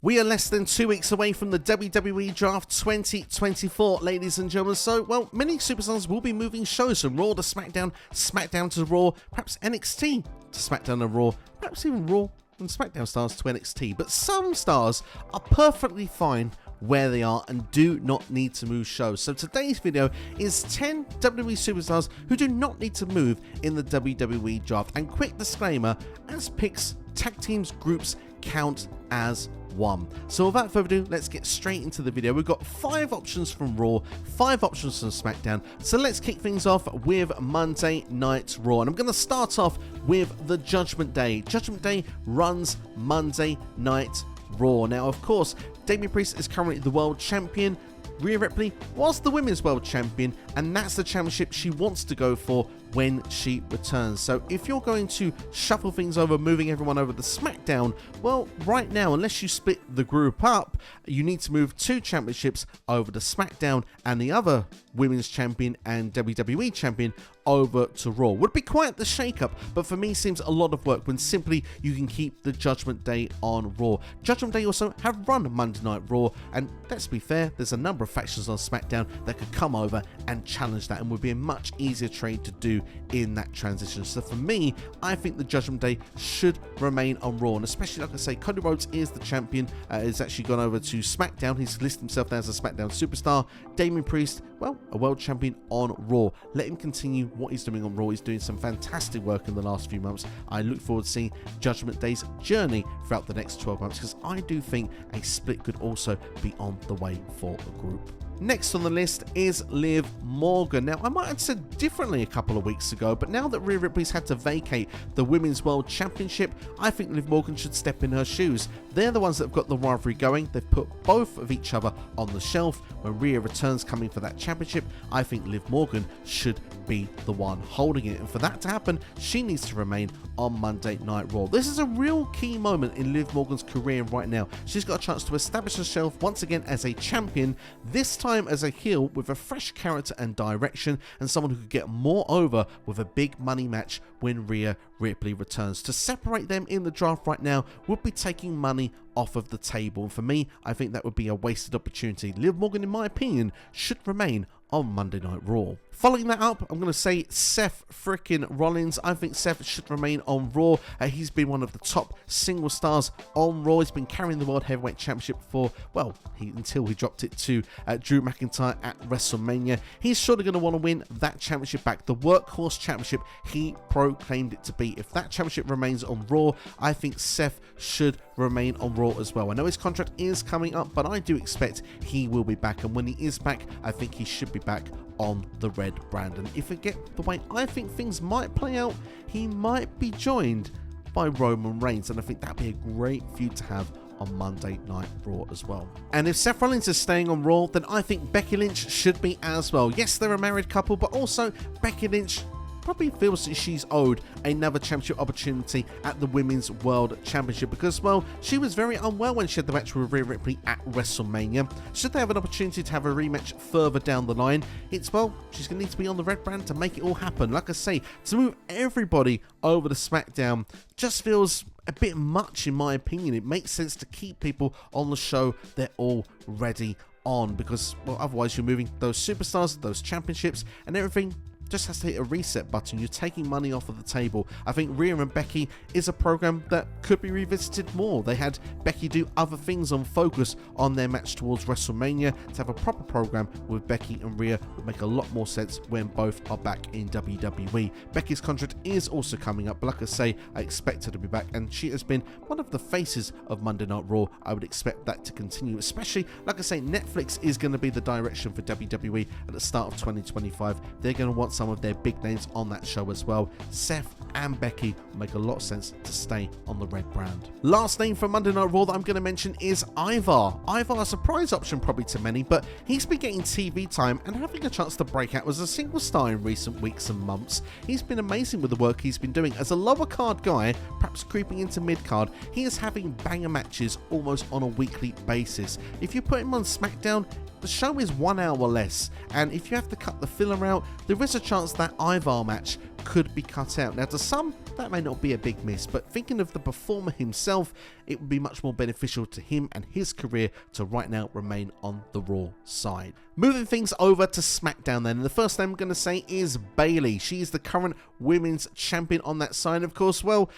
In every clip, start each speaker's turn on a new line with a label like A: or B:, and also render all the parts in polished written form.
A: We are less than 2 weeks away from the WWE Draft 2024, ladies and gentlemen. So, well, many superstars will be moving shows from Raw to SmackDown, SmackDown to Raw, perhaps NXT to SmackDown and Raw, perhaps even Raw and SmackDown stars to NXT. But some stars are perfectly fine where they are and do not need to move shows. So today's video is 10 WWE superstars who do not need to move in the WWE Draft. And quick disclaimer, as picks, tag teams, groups count as one. So without further ado, let's get straight into the video. We've got 5 options from Raw, 5 options from SmackDown. So let's kick things off with Monday Night Raw. And I'm going to start off with the Judgment Day. Judgment Day runs Monday Night Raw. Now, of course, Damian Priest is currently the world champion. Rhea Ripley was the women's world champion, and that's the championship she wants to go for when she returns. So if you're going to shuffle things over, moving everyone over to SmackDown, well, right now, unless you split the group up, you need to move 2 championships over to SmackDown and the other women's champion and WWE champion over to Raw. Would be quite the shake-up, but for me seems a lot of work when simply you can keep the Judgment Day on Raw. Judgment Day also have run Monday Night Raw, and let's be fair, there's a number of factions on SmackDown that could come over and challenge that and would be a much easier trade to do in that transition. So for me, I think the Judgment Day should remain on Raw, and especially, like I say, Cody Rhodes is the champion, he's actually gone over to SmackDown, he's listed himself there as a SmackDown superstar. Damian Priest, well, a world champion on Raw. Let him continue what he's doing on Raw. He's doing some fantastic work in the last few months. I look forward to seeing Judgment Day's journey throughout the next 12 months, because I do think a split could also be on the way for a group. Next on the list is Liv Morgan. Now, I might have said differently a couple of weeks ago, but now that Rhea Ripley's had to vacate the Women's World Championship, I think Liv Morgan should step in her shoes. They're the ones that have got the rivalry going. They've put both of each other on the shelf. When Rhea returns coming for that championship, I think Liv Morgan should be the one holding it. And for that to happen, she needs to remain on Monday Night Raw. This is a real key moment in Liv Morgan's career right now. She's got a chance to establish herself once again as a champion, this time as a heel with a fresh character and direction, and someone who could get more over with a big money match when Rhea Ripley returns. To separate them in the draft right now would be taking money off of the table, and for me, I think that would be a wasted opportunity. Liv Morgan, in my opinion, should remain on Monday Night Raw. Following that up, I'm going to say Seth frickin' Rollins. I think Seth should remain on Raw. He's been one of the top single stars on Raw. He's been carrying the World Heavyweight Championship for, well, until he dropped it to Drew McIntyre at WrestleMania. He's surely going to want to win that championship back, the workhorse championship he proclaimed it to be. If that championship remains on Raw, I think Seth should remain on Raw as well. I know his contract is coming up, but I do expect he will be back, and when he is back, I think he should be back on the red brand. And if we get the way I think things might play out, he might be joined by Roman Reigns, and I think that'd be a great feud to have on Monday Night Raw as well. And if Seth Rollins is staying on Raw, then I think Becky Lynch should be as well. Yes, they're a married couple, but also Becky Lynch probably feels that she's owed another championship opportunity at the Women's World Championship, because, well, she was very unwell when she had the match with Rhea Ripley at WrestleMania. Should they have an opportunity to have a rematch further down the line, it's, well, she's going to need to be on the red brand to make it all happen. Like I say, to move everybody over to SmackDown just feels a bit much in my opinion. It makes sense to keep people on the show they're already on, because, well, otherwise you're moving those superstars, those championships, and everything just has to hit a reset button. You're taking money off of the table. I think Rhea and Becky is a program that could be revisited more. They had Becky do other things on Focus on their match towards WrestleMania. To have a proper program with Becky and Rhea would make a lot more sense when both are back in WWE. Becky's contract is also coming up, but like I say, I expect her to be back, and she has been one of the faces of Monday Night Raw. I would expect that to continue, especially, like I say, Netflix is going to be the direction for WWE at the start of 2025. They're going to want some of their big names on that show as well. Seth and Becky make a lot of sense to stay on the red brand. Last name from Monday Night Raw that I'm going to mention is Ivar. Ivar, a surprise option probably to many, but he's been getting TV time and having a chance to break out as a single star in recent weeks and months. He's been amazing with the work he's been doing. As a lower card guy, perhaps creeping into mid card, he is having banger matches almost on a weekly basis. If you put him on SmackDown, the show is 1 hour less, and if you have to cut the filler out, there is a chance that Ivar match could be cut out. Now, to some, that may not be a big miss, but thinking of the performer himself, it would be much more beneficial to him and his career to right now remain on the Raw side. Moving things over to SmackDown then, and the first name I'm going to say is Bayley. She is the current women's champion on that side, of course. Well,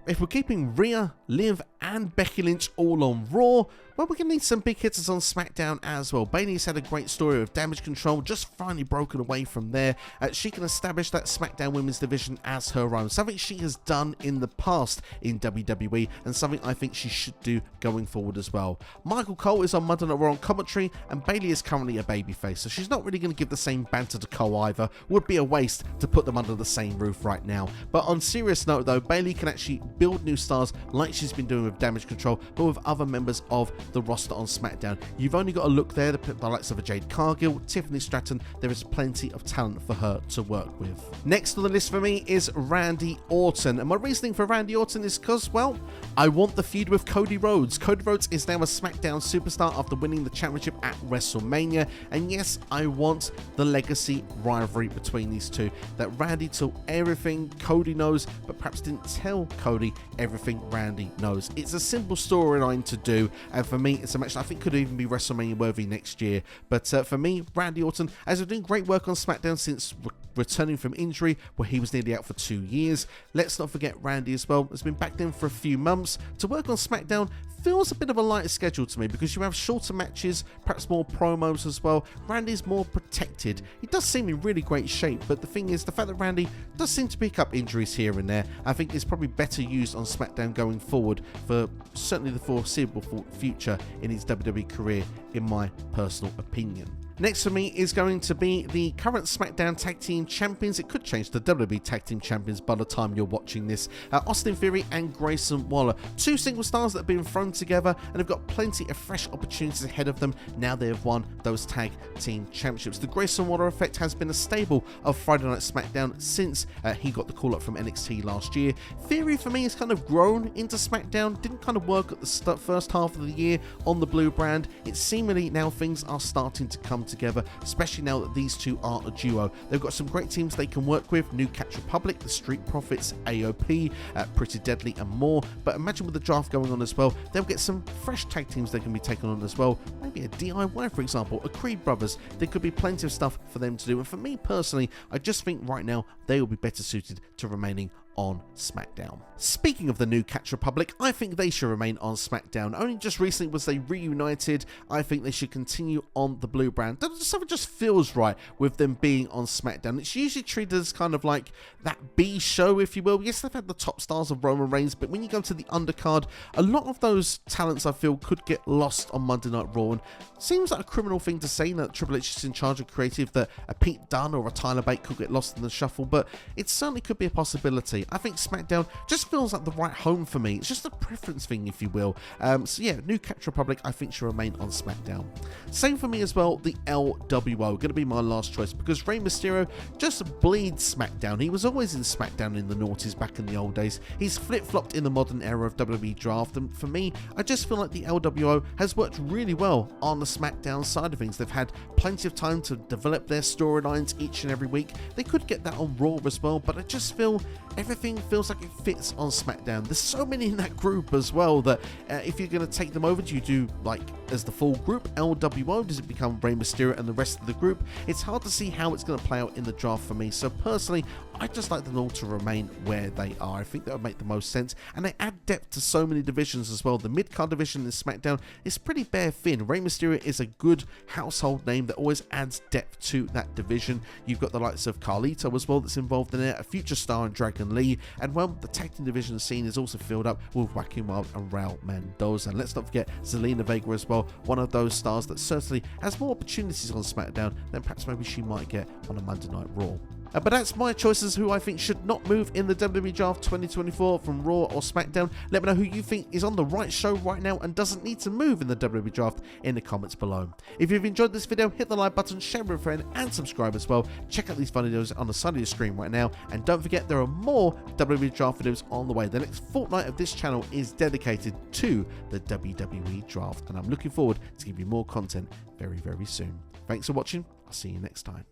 A: if we're keeping Rhea, Liv and Becky Lynch all on Raw, well, we're going to need some big hitters on SmackDown as well. Bayley's had a great story of Damage Control, just finally broken away from there. She can establish that SmackDown Women's Division as her own, something she has done in the past in WWE, and something I think she should do going forward as well. Michael Cole is on Monday Night Raw on commentary, and Bayley is currently a babyface, so she's not really going to give the same banter to Cole either. Would be a waste to put them under the same roof right now. But on serious note though, Bayley can actually build new stars like she's been doing with Damage Control, but with other members of the roster on SmackDown. You've only got to look there, the likes of a Jade Cargill, Tiffany Stratton. There is plenty of talent for her to work with. Next on the list for me is Randy Orton, and my reasoning for Randy Orton is because, well, I want the feud with Cody Rhodes. Cody Rhodes is now a SmackDown superstar after winning the championship at WrestleMania, and yes, I want the legacy rivalry between these two. That Randy told everything Cody knows, but perhaps didn't tell Cody everything Randy knows. It's a simple storyline to do, and for me, it's a match that I think could even be WrestleMania worthy next year. But for me, Randy Orton has been doing great work on SmackDown since returning from injury, where he was nearly out for 2 years. Let's not forget Randy as well has been back then for a few months. To work on SmackDown feels a bit of a lighter schedule to me because you have shorter matches, perhaps more promos as well. Randy's more protected. He does seem in really great shape, but the thing is, the fact that Randy does seem to pick up injuries here and there, I think is probably better used on SmackDown going forward for certainly the foreseeable future in his WWE career, in my personal opinion. Next for me is going to be the current SmackDown Tag Team Champions. It could change to WWE Tag Team Champions by the time you're watching this. Austin Theory and Grayson Waller. Two single stars that have been thrown together and have got plenty of fresh opportunities ahead of them now they have won those Tag Team Championships. The Grayson Waller effect has been a staple of Friday Night SmackDown since he got the call up from NXT last year. Theory for me has kind of grown into SmackDown. Didn't kind of work at the first half of the year on the blue brand. It's seemingly now things are starting to come together, especially now that these two are a duo. They've got some great teams they can work with: New Catch Republic, the Street Profits, AOP, Pretty Deadly and more. But imagine with the draft going on as well, they'll get some fresh tag teams they can be taken on as well. Maybe a DIY, for example, a Creed Brothers. There could be plenty of stuff for them to do, and for me personally, I just think right now they will be better suited to remaining on SmackDown. Speaking of the New Catch Republic, I think they should remain on SmackDown. Only just recently was they reunited. I think they should continue on the blue brand. Something just feels right with them being on SmackDown. It's usually treated as kind of like that B show, if you will. Yes, they've had the top stars of Roman Reigns, but when you go to the undercard, a lot of those talents I feel could get lost on Monday Night Raw. And seems like a criminal thing to say that Triple H is in charge of creative, that a Pete Dunne or a Tyler Bate could get lost in the shuffle, but it certainly could be a possibility. I think SmackDown just feels like the right home for me. It's just a preference thing, if you will. So yeah, New Catch Republic I think should remain on SmackDown. Same for me as well, the LWO. Going to be my last choice because Rey Mysterio just bleeds SmackDown. He was always in SmackDown in the noughties back in the old days. He's flip-flopped in the modern era of WWE Draft, and for me, I just feel like the LWO has worked really well on the SmackDown side of things. They've had plenty of time to develop their storylines each and every week. They could get that on Raw as well, but I just feel everything feels like it fits on SmackDown. There's so many in that group as well that if you're going to take them over, do you do like as the full group LWO? Does it become Rey Mysterio and the rest of the group? It's hard to see how it's going to play out in the draft for me. So personally, I just like them all to remain where they are. I think that would make the most sense, and they add depth to so many divisions as well. The mid-card division in SmackDown is pretty bare thin. Rey Mysterio is a good household name that always adds depth to that division. You've got the likes of Carlito as well that's involved in it, a future star in Dragon Lee, and well, the tag team division scene is also filled up with Joaquin Wilde and Raul Mendoza. And let's not forget Zelina Vega as well, one of those stars that certainly has more opportunities on SmackDown than perhaps maybe she might get on a Monday Night Raw. But that's my choices who I think should not move in the WWE Draft 2024 from Raw or SmackDown. Let me know who you think is on the right show right now and doesn't need to move in the WWE Draft in the comments below. If you've enjoyed this video, hit the like button, share with a friend, and subscribe as well. Check out these videos on the side of your screen right now. And don't forget, there are more WWE Draft videos on the way. The next fortnight of this channel is dedicated to the WWE Draft, and I'm looking forward to giving you more content very, very soon. Thanks for watching. I'll see you next time.